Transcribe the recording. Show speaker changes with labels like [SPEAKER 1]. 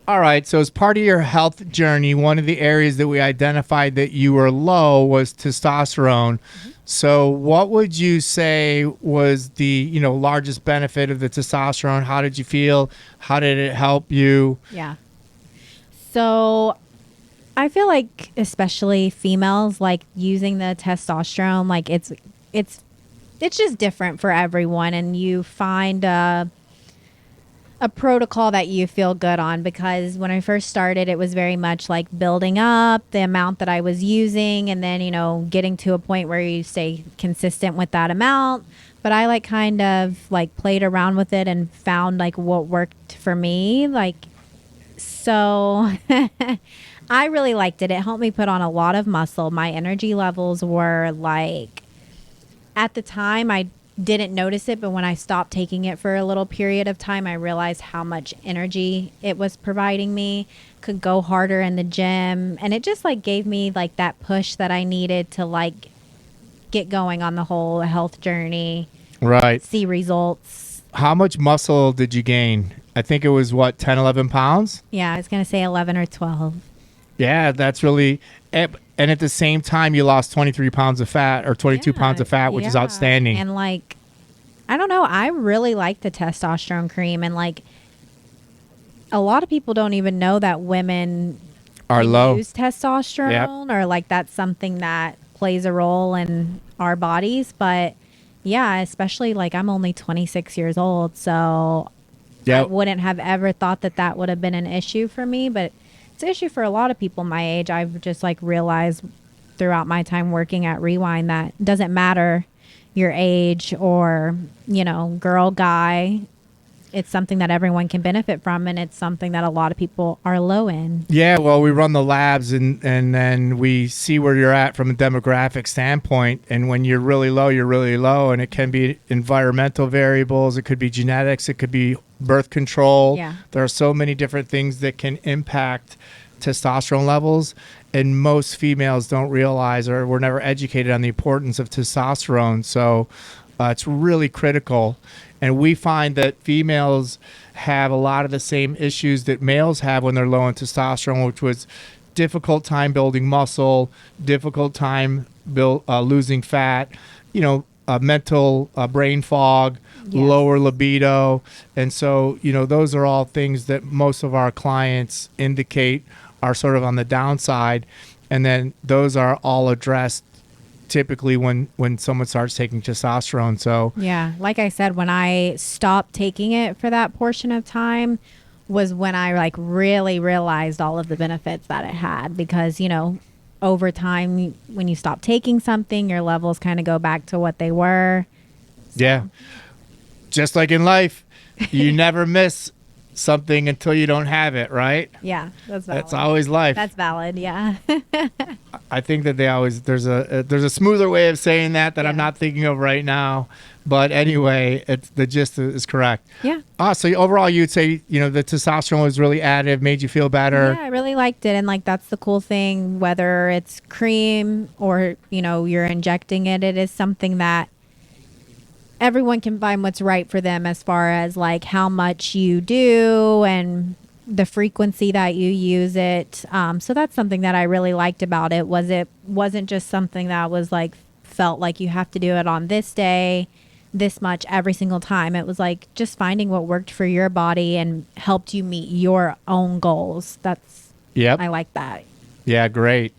[SPEAKER 1] All right. So as part of your health journey, one of the areas that we identified that you were low was testosterone. So what would you say was the, largest benefit of the testosterone? How did you feel? How did it help you?
[SPEAKER 2] Yeah. So I feel like especially females like using the testosterone, like it's just different for everyone, and you find a protocol that you feel good on, because when I first started, it was very much like building up the amount that I was using, and then, getting to a point where you stay consistent with that amount. But I like kind of like played around with it and found like what worked for me. So I really liked it. It helped me put on a lot of muscle. My energy levels were like, at the time, I didn't notice it, but when I stopped taking it for a little period of time, I realized how much energy it was providing me. Could go harder in the gym, and it just like gave me like that push that I needed to like get going on the whole health journey,
[SPEAKER 1] Right.
[SPEAKER 2] see results.
[SPEAKER 1] How much muscle did you gain? I think it was 10, 11 pounds?
[SPEAKER 2] Yeah, I was gonna say 11 or 12.
[SPEAKER 1] Yeah, that's really, and at the same time, you lost 23 pounds of fat or 22 pounds of fat, which is outstanding.
[SPEAKER 2] And like, I don't know, I really like the testosterone cream, and like a lot of people don't even know that women
[SPEAKER 1] Are
[SPEAKER 2] can
[SPEAKER 1] low.
[SPEAKER 2] use testosterone, or like that's something that plays a role in our bodies. But yeah, especially like I'm only 26 years old, so I wouldn't have ever thought that that would have been an issue for me, but it's an issue for a lot of people my age. I've just like realized throughout my time working at Rewind that it doesn't matter your age or, girl, guy. It's something that everyone can benefit from, and it's something that a lot of people are low in.
[SPEAKER 1] Yeah, well, we run the labs and then we see where you're at from a demographic standpoint. And when you're really low, you're really low. And it can be environmental variables. It could be genetics. It could be birth control.
[SPEAKER 2] Yeah.
[SPEAKER 1] There are so many different things that can impact testosterone levels. And most females don't realize, or were never educated on the importance of testosterone. So it's really critical. And we find that females have a lot of the same issues that males have when they're low in testosterone, which was difficult time building muscle, difficult time losing fat, mental brain fog, lower libido. And so, those are all things that most of our clients indicate are sort of on the downside. And then those are all addressed typically when someone starts taking testosterone. So
[SPEAKER 2] yeah, like I said, when I stopped taking it for that portion of time was when I like really realized all of the benefits that it had, because over time, when you stop taking something, your levels kind of go back to what they were. So.
[SPEAKER 1] Yeah, just like in life, you never miss something until you don't have it, right?
[SPEAKER 2] Yeah, that's valid.
[SPEAKER 1] That's always life.
[SPEAKER 2] That's valid. Yeah.
[SPEAKER 1] I think that there's a smoother way of saying that I'm not thinking of right now, but anyway, the gist is correct.
[SPEAKER 2] Yeah.
[SPEAKER 1] So overall, you'd say the testosterone was really additive, made you feel better.
[SPEAKER 2] Yeah, I really liked it, and like that's the cool thing. Whether it's cream or you're injecting it, it is something that everyone can find what's right for them as far as like how much you do and the frequency that you use it. So that's something that I really liked about it. It wasn't just something that was like felt like you have to do it on this day, this much every single time. It was like just finding what worked for your body and helped you meet your own goals. I like that.
[SPEAKER 1] Yeah, great.